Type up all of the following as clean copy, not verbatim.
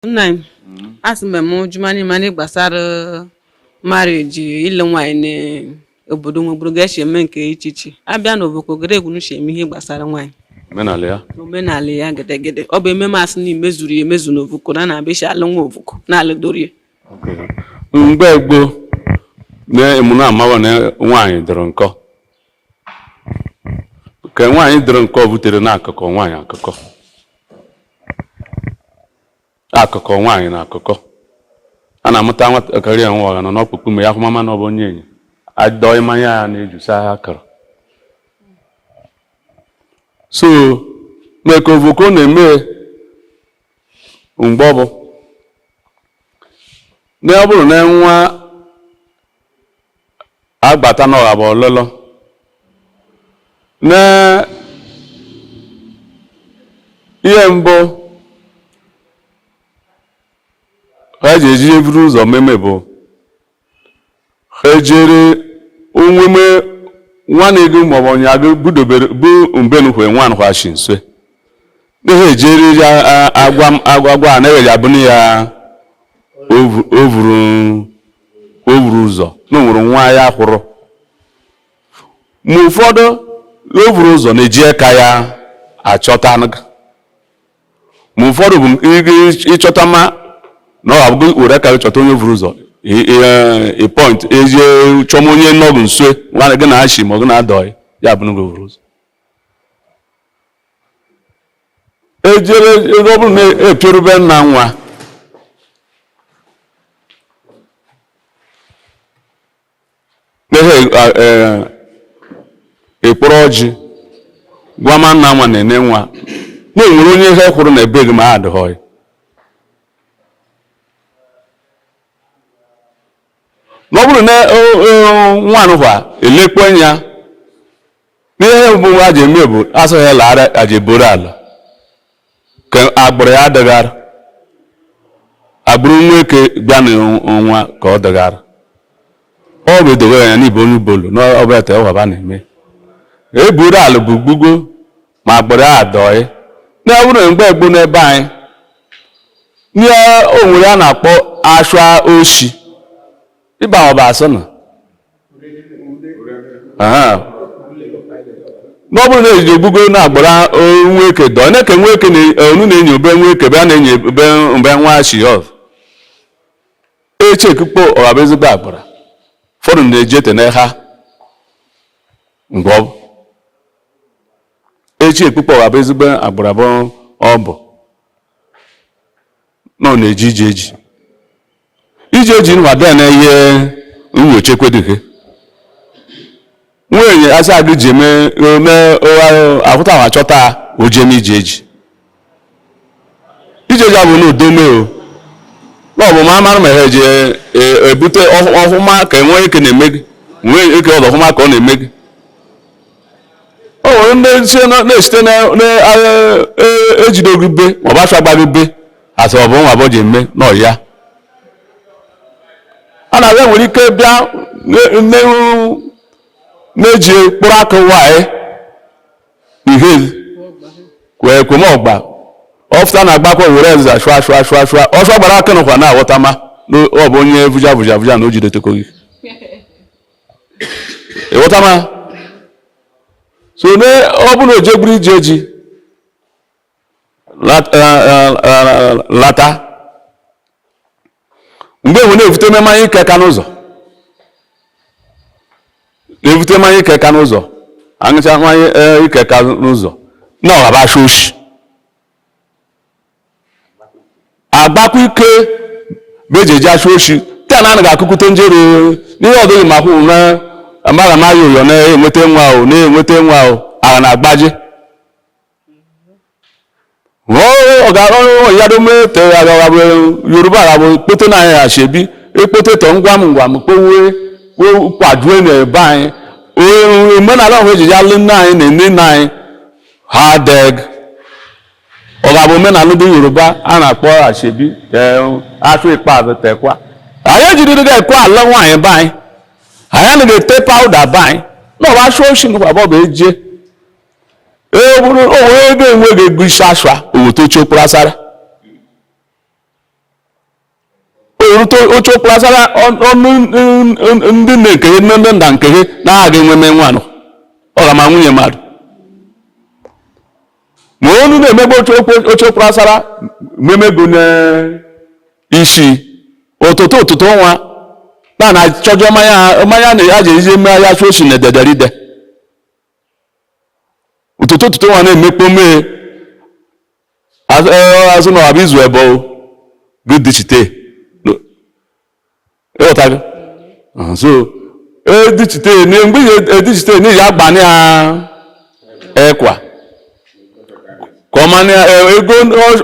Nna asị m jumani mani gbasara marriage ile nwaanyị n'obodo nwegburu ga-eche eme nke ichichi abịa n'Ovoko gere egwu n'uche eme ihe gbasara nwaanyị omenala ya gedegede ọ bụ ememe asị na imezuru emezu n'Ovoko na abịa alụ nwa Ovoko na alụdorie mgbe gboo na emuna amawa na nwaanyị dịrị nkọ ka nwaanyị dịrị nkọ butere na akụkọ nwaanyị akụkọ nwaanyị na akụkọ a na-amụta nwatakịrị ya nwa nọ n'ọkpụkpụ ma ya hụ mama na ọ bụ onye enyi adọ mmanya ya na-ejusa ha akara so mgbe ka Ovoko na-eme mgbe ọ bụ na ọ bụrụ na nwa agbata na ọha bụ ọlụlụ na ihe mbụ ha ji eji eburu ụzọ meme bụ ha ejere onweme nwanne gị maọbụ onye agụ budobere bụ mbenukwe nwanụ ha shi nso na ha ejere ya agwa a na-eweji abụnụ ya ovuru ụzọ na onwere nwa ya hụrụ ma ụfọdụ ovuru ụzọ na-eji aka ya achọta ma ụfọdụ bụ ịchọta ma na ọ abụghị were aka chọta onye ovuru ụzọ point ezie chọma onye nọgụ nso nwanne gị na-achị ma ọ gị na-adọghị ya bụ n'oge ovuru ụzọ ejere ọ bụrụ na epierube nna nwa ekpọrọ ọjị gwa ma nna nwa na-ene nwa na enwere onye ihe kwuru na ebe gị ma adịghị na ọ bụrụ na nwanụkwa elekpo ya n'ihe bụ a ji eme bụ asụghị lara aji eboro ala ka agbụrụ ya adịghara agbụrụ nwoke bịa n'ọnwa ka ọ dịghara ọ bụ edowe ya n'ibe onye Ubolo na ọbụla ete ọwaba na-eme eburu ala bụ gbugo ma agbụrụ ya adọghị na ọ bụrụ mgbe egbu n'ebe anyị nye o nwere a na-akpọ ashwa oshi ịba ọba asọ na ọ bụrụ na ejiji ogbugo na agbụrụ nwoke dọọ na-eke nwoke onu na-enyi obe nwoke be a na-enyi mgbe nwa shi ọf eche ekukpo ọba ezigbo agbụrụ ụfọdụ na-eji ete na ha mgbe ọ bụ echi ekpukpe ọba ezigbo agbụrụ abụọ ọ bụ na ọ na-eji ije eji nwada na ihe nyocha ekwedighe nwunye asị agụ ji eme ahụta ma chọta ojem ije eji abụ na udomeo na ọ bụ ma mara ma ha eji ebute ọhụma ka enwe ike na-eme gị nwee ike ọdọ ọhụma ka ọ na-eme gị o nwere ndị na-esite na-ejide ogube ma ọ bụ afọ agbaghị be asị ọ bụ nwa abụọ ji eme na ọya a na-abịa nwere ike bịa na-eji mkpụrụ aka nwanyị ihe wee kwemọgba ọfụta na-agbakọ were eze shụa ọsọ gbara aka nọkwa na-aghọta ma ọ bụ onye vuja na o jide tekoghị ịghọta ma so ọ bụ na o jegburu ije eji lata mgbe enwe na-evute mmanya ike ka n'ụzọ aṅụcha mmanya ike ka n'ụzọ na ọghaba asha oshi agbakwa ike bejeji asha oshi ka na anaghị akụkụte njere n'ihe ọdụghị ma kwụ na amaghị ma yoyo na-enweta nwa agha na-agbaji Yoruba aghabụ kpote na anyị achebi ekpote tọ ngwa m kpowe kwadue n'ebe anyị omenala ọhụrụ ejiji alụ nna anyị na nne nna anyị ha deg ọ ga-abụ omenala ndị Yoruba a na-akpọ achebi atụ ikpeazụ tekwa anyị ejiri ga ekwe ala nwaanyị be anyị anaghị ete pawuda be anyị na ọba ashụ oshi nkwa bụ eje bụrụ onwe ego enweghị ego isi ashwa owotochi okporo asara oche okpurasara ọnụ ndị na-ekenye ndị nda nkenye na-aga enweme nwanụ ọ ga ma nwunye mmadụ ma onu na-emegbe oche okpurasara memego n'isi ụtụtụ nwa na chọjọ mmanya na ya ji ije mme ya chụ osi na ederide ụtụtụ nwa na-emekpo mee azụ na ọbụ izu ebe gị dịchite ịghọtago so edichite mgbe edichite n'ihi agbani ya ekwa ka ọ manya ego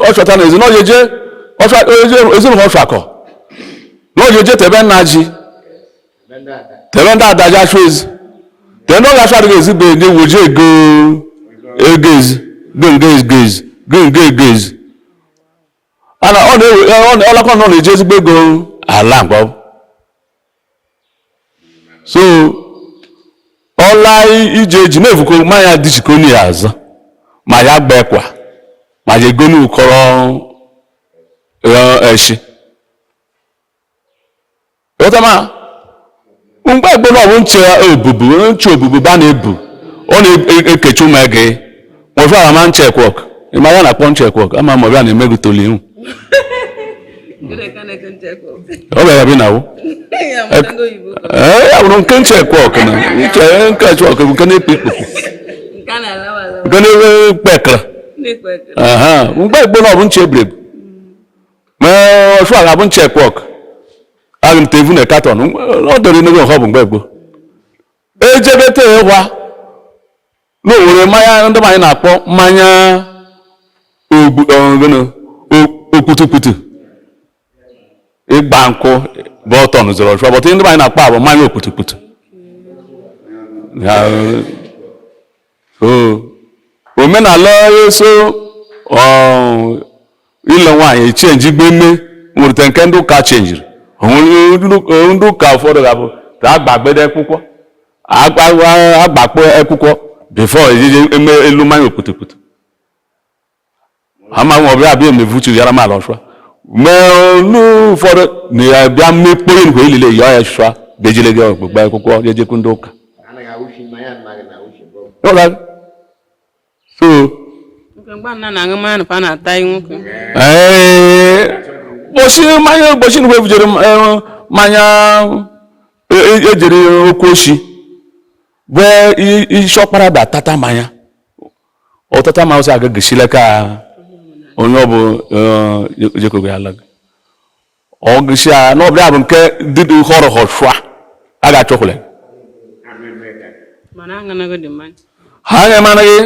ọ chọta na ezinụlọ ezinụlọ ọchakọ n'ojeje tebe nna ji tebe ndị adaji achụ ezi tebe ndị ọga achụ adịghị ezigbo ndị woje ego ezi gengezi ana ọlakọ nọ na-eji ezigbo ego ala mgbe so ọla ije eji na-evuko mmanya dịchikoni ya azụ ma ya gba ekwa ma ya ego n'ukọrọ eshi ọtama mgbe egbolo ọ bụ nche obubu ba na-ebu ọ na-ekechi ụmụ ege ọjọ ama nchekwok ịma ya na-akpọ nchekwok ama ma ọbịa na-emegutoli ihu ọ bịara bi na wụ ya bụrụ nke nchekwok na nke nchekwok bụ nke na-ekpe ikpokwu nke na-ekpe ekele mgbe egbolo ọ bụ nche ebrebu ma ọjọ aga bụ nchekwok agụ m tevu na katọn ọ dọrọ n'oge ọhọ bụ mgbe gboo ejebete ịhwa n'owere mmanya ndị anyị na-akpọ mmanya okputukputu ịgba nkwụ bụ ọtọn zọrọ ọchụ bọtụ ndị anyị na-akpọ abụ mmanya okputukputu omenala eso ile nwaanyị echenji gbeme nwere nke ndị ụka chenjiri ndị ụka ụfọdụ ga-abụ ka agbagbede akwụkwọ agbakpọ akwụkwọ bifo ejije eme elu mmanya okputukputu ama nwa ọbịa abịa emevuchu yara mala ọchụa mee n'ụfọdụ na-abịa mmekpo ihe nkwe ilile ya ya chụa bejile gị ọgbụgba akwụkwọ jejekwu ndị ụka so ụbọchị nkwe evujere mmanya ejere oke oshi bụ isi ọkpara da tata mmanya ọtata ma ụsọ agaghịsile ka onye ọ bụ jekogo ya laga ọ gịsị a na ọbịa bụ nke dịdị họrọ họchụa a ga-achọkwụle ha anya managhị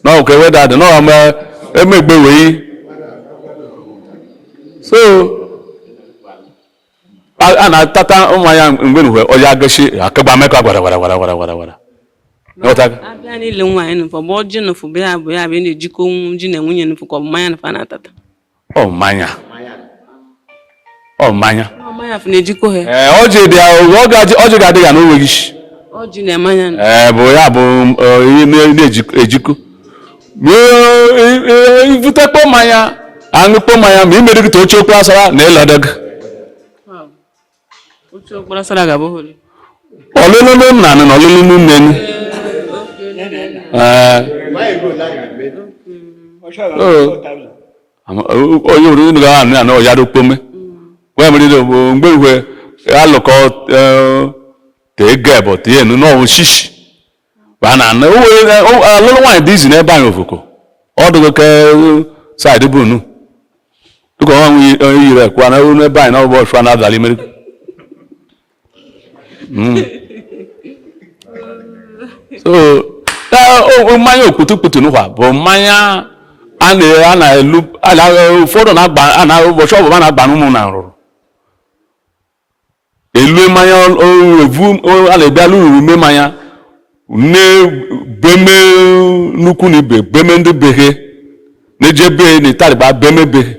na ọkụ eweda dị na emegbe wee so a na-atata mmanya mgbe nuwe ọya agachi akagba mekọ gwara abịa n'ile nwaanyị nụfọ bụ ọjị nụfụ bụ ya bụ na-ejikọ ji na nwunye nụfụ ka ọ bụ mmanya nụfọ na-atata mmanya fụ na-ejikọ ha ọjị ga-adị ya n'onwe gị ọjị na mmanya bụ ya bụ ihe na-ejikọ ivutekpọ mmanya aṅụkpọ mmanya ma imerịgịta oche okwu asara na ịlọdọgị oche okporo asara ga-abụ ọlụlụ nna na ọlụlụ nne onye hụrụ unu ga anụ ya na ọya dokpome wee mere mgbe uhwe alụkọ tege bụ tie enu n'ọwụ shishi alụlụ nwaanyị dị izi n'ebe anyị Ovoko ọ dụgo ke saịdị bụ unu dịka ọnwa yiri ekwa na ebe anyị na ọbụ ọchụa na-adali mmeri so mmanya okputukputu n'ụwa bụ mmanya a na-elu ụfọdụ ụbọchị ọbụla na-agba n'ụmụ na nrụrụ elu mmanya a na-ebịa n'uru ume mmanya beme nnukwu na ibe beme ndị beghe na-eje be na itarịba beme beghe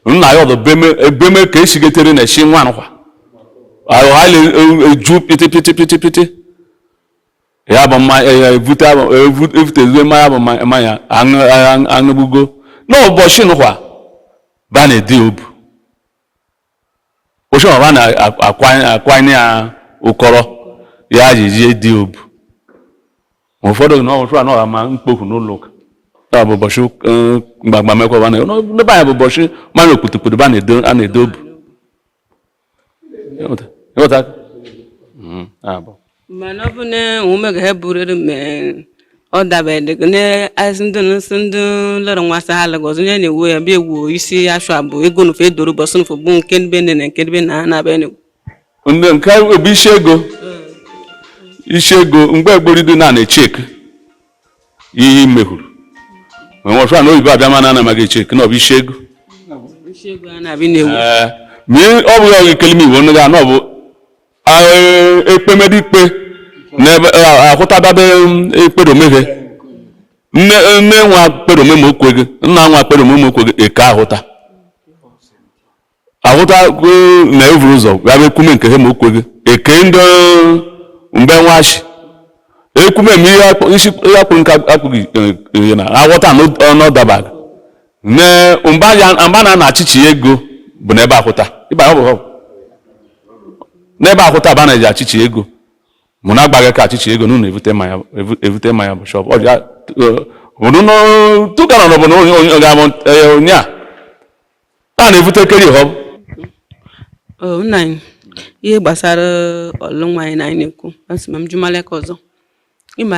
nna ya ọdụ beme ka esigetere na eshi nwa nkwa ha eju pịtị ya bụ evutezue mmanya bụ mmanya aṅụgbugo n'ụbọchị nkwa ba na-edi obu Osho wa na akwanye ya ukoro ya jiji di obu. Ụfọdụ na ọsụ anọ ama mkpofu n'ụlọ ụka. Ta bụ ụbọchị mgbagba mekwa bana. N'ebe anyị bụ ụbọchị mmanụ okputukputu ba na-edo obu. Ịghọta? Mana ọ bụ na ụmụ ga buru me ọ dabere na azụ ndị lọrọ nwasa ha lagọzụ nye na-ewu ya bịa ewu isi asụ abụ ego nufe edoro bọsụ nufe bụ nke ndị bene na nke ndị na na abịa ndị nke bụ isi ego mgbe egboridu na-echek ihe mehuru ma nwọchụ na oyibo abịa mana anamaghị echek na ọ bụ isi ego a na-abịa na-ewu ma ọ bụghị ọgụ kelime iwu ndị ga-anọ bụ ekpemede ikpe n'ebe ahụtababe ekperomeghe nne nwa kperomeme okwege nna nwa kperomeme okwege eke ahụta na evuru ụzọ bịa ekume nke ha ma okwege eke ndị mgbe nwachi ekume m ihe akpụrụ nke akpụghị na aghọta n'ọdabaga mgbe na-achịchi ego bụ n'ebe ahụta n'ebe ahụta ba na-eji achịchi ego mụ na agbaghị ka achịchi ego n'ụlọ evute mmanya bụ shọp tụkara n'ọbụ na onye a na-evute keri họb nna anyị ihe gbasara ọlụ nwaanyị na anyị na-ekwu asị ma m jumaleka ọzọ ịma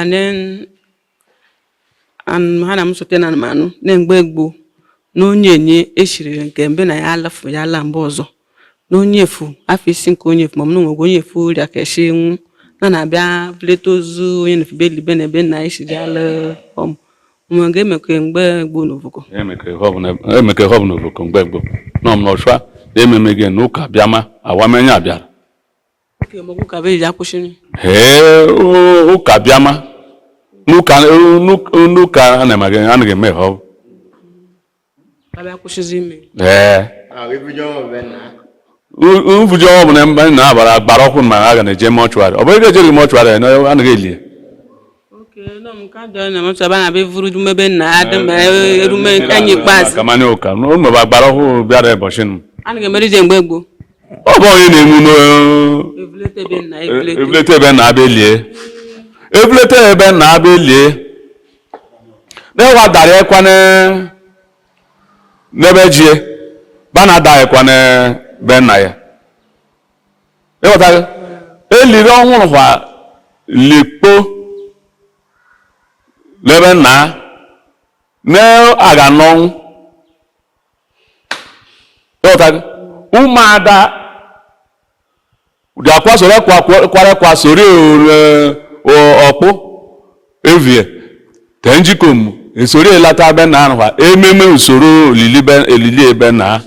ha na m sote na anụmanụ na mgbe gboo na onye enye eshiri nke mbe na ya alafu ya ala mgbe ọzọ na onye efu afọ isi nke onye efu ma m na onwegwe onye efu ụrịa ka eshi nwu na-abịa leta ozu onye na-efibe libe na ebe na eshiri ala ụmụ ga-emekọ mgbe gboo n'Ovoko emekọ ihe ọbụ n'Ovoko mgbe gboo nọ m n'ọchụa ememe gị n'ụka bịama awamenye abịara ụka bịama n'ụka anaghị eme ihe ọbụ mfuji ọbụ na mba na-abara gbara ọkụ ma a ga na-eje mọchụarị ọ bụrụ ego ejeghị mọchụarị anaghị eli ụka gbara ọkụ bịara ụbọchị ọ bụ onye na-enwu n'evulete ebe na-abịa elie na-ewa dara ekwa n'ebe jie ba na-ada ekwa n'ebe nna ya ịghọtaghị eliri ọhụrụ kwa likpo n'ebe nna na-aga n'ọnwụ ịghọtaghị ụmụada dị akwasoro kwarekwa soro ọkpụ evie te njikom esoro elata ebe na ahụ ememe usoro olili ebe na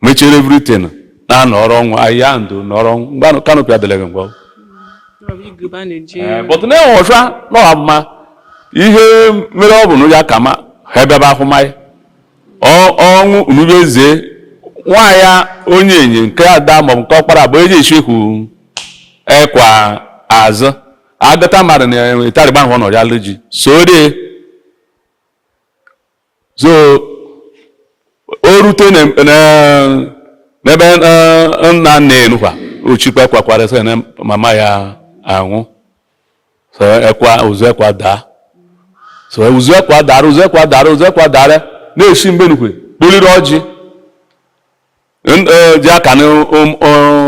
mechere everything na nọrọ ọnwụ ahịa ndụ nọrọ ọnwụ mgbe kanopị adịleghị mgbe bọtụ na-enwe ọchụa n'ọha mma ihe mere ọ bụ na ya kama ha ebebe ahụmahị ọnwụ unubezie nwaanyị onye enyi nke ada maọbụ nke ọkpara bụ eji echehu ekwa azụ agata mmadụ na ịtarịgba ahụ nọrọ ya ji sore so o rute n'ebe nna na-enukwa ochikwa kwakwara sị na mama ya anwụ so ụzọ ekwa daa so ụzọ ekwa dara na-esi mgbe nukwe kpoliri ọjị ji aka na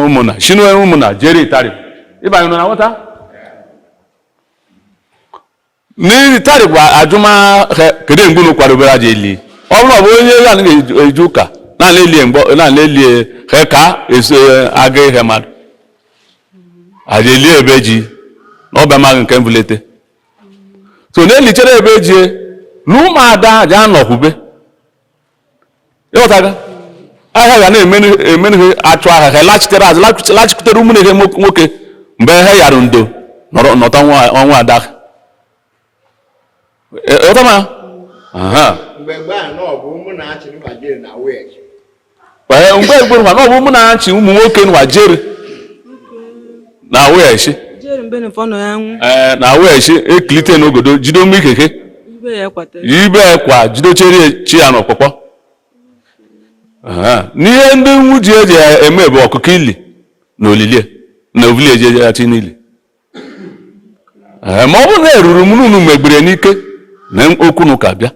ụmụna shinu ụmụna jere itari ịbanye na nwata n'ihi tari bụ ajụma kedu mgbe unu kwadobere aja eli ọ bụrụ ọ bụ onye ya na-eji ụka na-elie he ka eso aga ihe mmadụ aja eli ebe ji na ọbịa maghị nke mvulete so na-elichere ebe ji na ụmụada aja anọkwube ịghọtaga ahịa ga na-emenu ihe achụ ahịa ha lachitere azụ lachitere ụmụnne ihe nwoke mgbe ha yara ndo nọta ọnwa ada ịghọtama mgbe egboro na ọ bụ ụmụ na-achị ụmụ nwoke nwa jere na weechi na weechi ekilite n'ogodo jide ụmụ ikeke ibe ekwa jidochere chi ya n'ọkpọkpọ n'ihe ndị nwuji eji eme bụ ọkụkọ ili na olili na ovili eji achị n'ili ma ọ bụrụ na eruru m unu megbere n'ike na okwu n'ụka bịa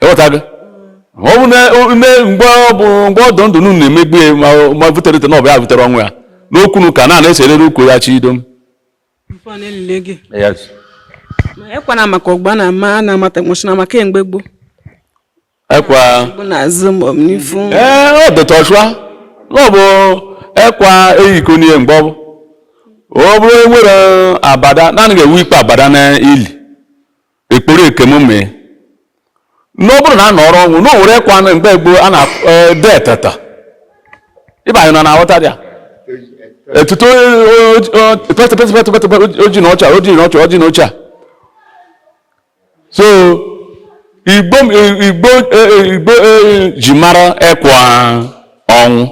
ịghọtago ọ bụ na mgbe ọdụ ndụ unu na-emegbu ya ma butere na ọ bụ ya butere ọnwụ ya n'okwu n'ụka na-eserere ukwu ya chi idom ekwana maka ọgba na ama na amata emotional maka mgbe gboo ekwa ọ dịtọchụa ọ bụ ekwa eyiko n'ihe mgbe ọ bụrụ enwere abada naanị ga-ewu ikpe abada na ili ekporo ekem mee n'ọbụrụ na a nọrọ ọnwụ na o were ekwa mgbe gboo a na-ede eteta ịba anyị nọ na aghọta ya etuto oji na ọcha so igbo ji mara ekwa ọnwụ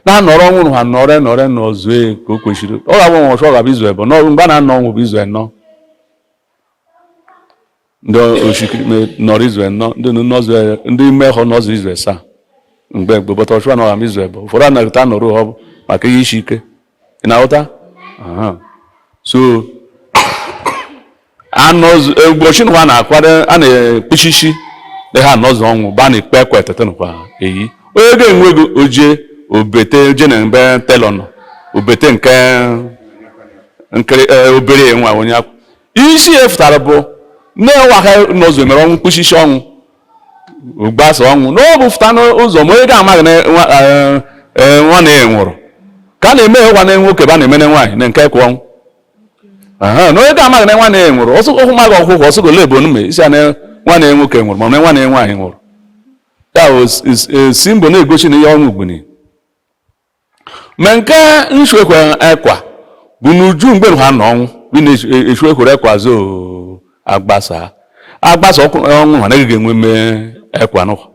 na-anọrọ ọnwụ ha nọrọ n'ọzọ ka o kwesịrị ọ ga-abụ ọchụ ọ ga-abụ izu ebo mgbe a na-anọ ọnwụ bụ izu enọ ndị oshikiri nọrọ izu enọ ndị mmehọ n'ọzọ izu asaa mgbe gbota ọchụ na ọga izu ebo ụfọdụ anaghịta nọrọ ha maka ihe isi ike ị na-aghọta so ụbọchị nwa na-akwado a na-ekpuchichi dị ha n'ọzọ ọnwụ ba na-ekpe ekwe etete nkwa eyi onye ga-enwe ego ojie obete je na mgbe telọ nọ obete nke obere nwa onye akwụ isi efutara bụ na-ewaha n'ọzọ mere ọnwụ mkpuchichi ọnwụ gbasa ọnwụ na ọ bụ fụta n'ụzọ ma onye ga-amaghị na nwa na-enwụrụ ka a na-eme nwa na nwoke ba na-emene nwaanyị na nke ekwe ọnwụ na onye ga-amaghị na nwa na-enwụrụ ọsụkọ maghị ọkwụkwọ ọsụkọ ole ebo nume isi na nwa na-nwoke nwụrụ ma na nwa na-nwaanyị nwụrụ ya si mbụ na-egosi na ihe ọnwụ ugbuni ma nke nshekwe ekwa bụ n'uju mgbe ha nọ ọnwụ bi na-echu ekwere ekwa zo agbasa ọnwụ ha na-egeghị enwe mee ekwa n'ụkwa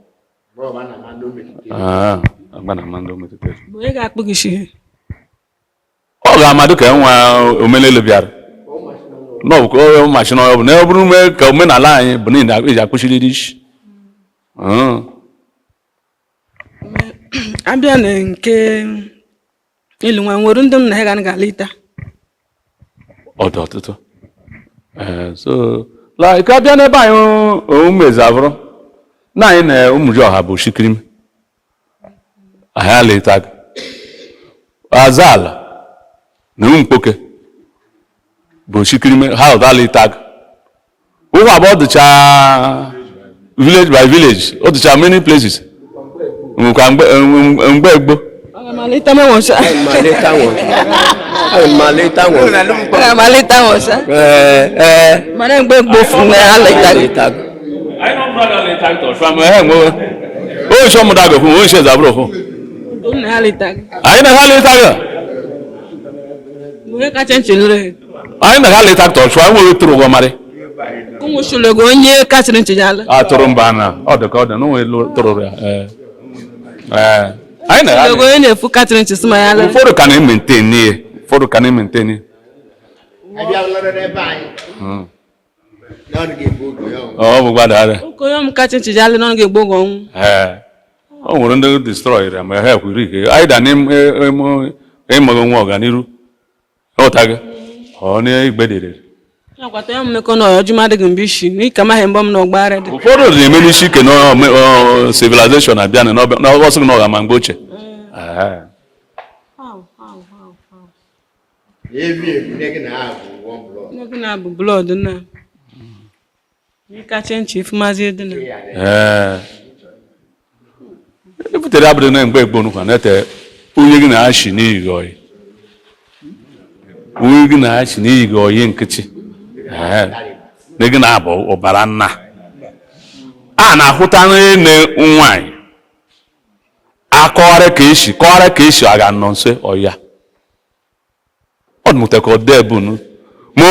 ọ ga-amadụ ka nwa omenelu bịara n'ọbụ machin ọ bụ na ọ bụrụ mee ka omenala anyị bụ na eji akpụchiri isi abịa na nke ilu nwa nwere ndị nna ha ga-alịta ọtụtụ so like abịa n'ebe anyị umezavụrụ na anyị na ụmụji ọha bụ shikirim anyị alịta aza ala na ụmụ mkpoke bụ shikirime ha ụdalịta ụgwọ abụọ dịcha village by village ọ dịcha many places nwekwa mgbe egbo anyị na-aga leta tọchụ anyị nwere tụrụ ụgwọ marị onye kasịrị nchejala atụrụ mba na ọ dị ka ọ dị na onwe tụrụ ya anyị na-aga onye na-efu kasịrị nchesi ma ya ụfọdụ ka na-ementeni ihe ụfọdụ ka na-ementeni ọ bụ gbadara onye m kasị nchejala na ọ ga-egbo gị ọnwụ o nwere ndị destroyere ma ha ekwuru ike anyị da n'ịmaghị nwa ọganiru ọtaga ọ na-egbedere akwata ya mmekọ na ọjụma adịghị mgbe isi n'ike maghị mbọ m na ọgbara dị ụfọdụ na-eme n'isi ike na civilization abịa na ọsọ gị na ọga ma mgbe ochie na-abụ blọd na ịkacha nchi ifụmazi dị na ebutere abụrụ na mgbe egbo nkwa na-ete onye gị na-achị n'ihi gị oyi onye gị na-achị n'ihi gị oyi nkịtị na gị na-abụ ọbara nna a na-ahụta nne nwanyị akọrọ ka esi aga nọ nso ọya ọ dịmụta ka ọ dị ebunu ma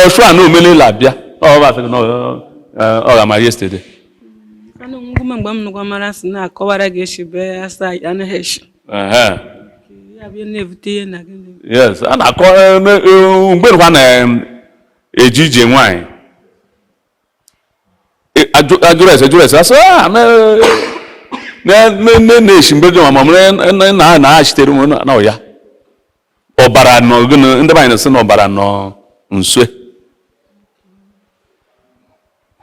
ọsụ a na omenala abịa ọ ga-ama yesterday mgbe m nụkwa mara sị na-akọwara gị esi be asa anaghị esi yes a na-akọ mgbe nkwa na-eji ije nwanyị ajụrụ ese asị na-eshimbedo ma na-achitere m na ya ọbara nọ gịnị ndị anyị na-asị na ọbara nọ nswe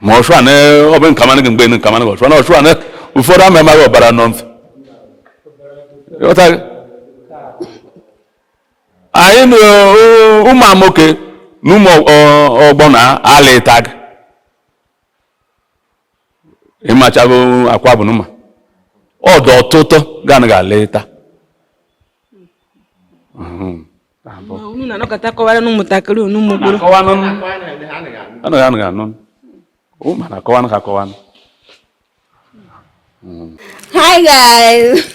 ma ọchụ na ọ bụ nkamana gị mgbe nkamana ọchụ na ọchụ na ụfọdụ ama amaghị ọbara nọ mfe anyị na ụmụ amoke na ụmụ ọgbọ na-ala ịtag ịmachago akwa bụ n'ụma ọdụ ọtụtụ ga-anaghị ala ịta unu na-anọkọta kọwara n'ụmụntakịrị n'ụmụgboro anaghị anụ ụmụ na-akọwanụ ka akọwanụ. Hi guys.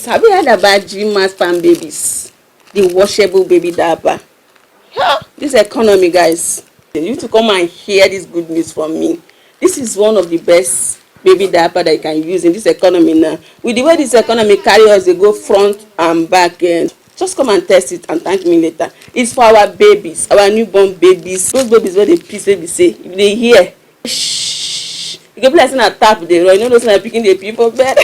Have you heard about G-Mass Pan babies? The washable baby diaper. This economy, guys. You need to come and hear this good news from me. This is one of the best baby diaper that you can use in this economy now. With the way this economy carry us, they go front and back end. Just come and test it and thank me later. It's for our babies, our newborn babies. Those babies where they piss, they say, if they hear, shh. You can play like a tap they run. You know those like picking the people bed.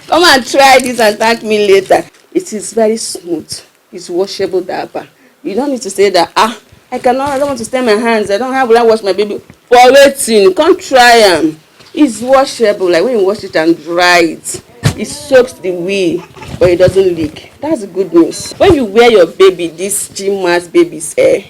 Come and try this and thank me later. It is very smooth. It's washable diaper. You don't need to say that, I don't want to stain my hands. I don't have to wash my baby. For waiting, come try them. It's washable. Like when you wash it and dry it, it soaks the wee, but it doesn't leak. That's the good news. When you wear your baby, this G-Mass baby's hair,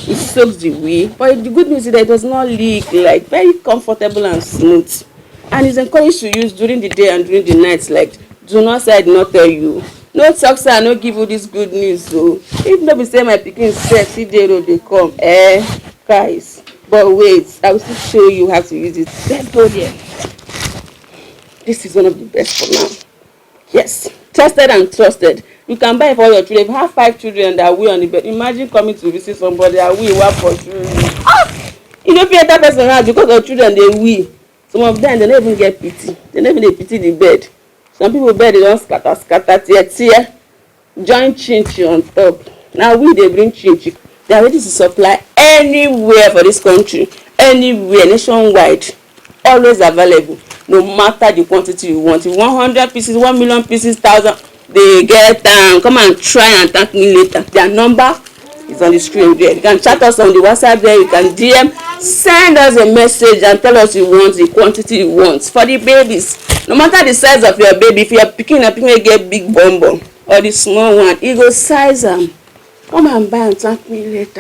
it soaks the wee, but the good news is that it does not leak. Like very comfortable and smooth. And it's encouraged to use during the day and during the night. Like, do not say I did not tell you. No talk say I no give you this good news though. If nobody say my pikin sexy day road they come, guys. But wait, I will still show you how to use it. Let's go there. This is one of the best for now. Yes, tested and trusted. You can buy it for your children. If you have 5 children that will on the bed, imagine coming to visit somebody that will work for children. You don't feel that person out because of children they will. Some of them they don't even get pity. They don't even pity the bed. Some people bed they don't scatter, tear. Join chinchi on top. Now they bring chinchi. They are ready to supply anywhere for this country, anywhere, nationwide, always available. No matter the quantity you want. If 100 pieces, 1 million pieces, 1,000, they get them. Come and try and thank me later. Their number is on the screen there. You can chat us on the WhatsApp there. You can DM, send us a message and tell us you want the quantity you want for the babies. No matter the size of your baby, if you're picking up, you get big bum or the small one, you go size them. Come and buy and thank me later.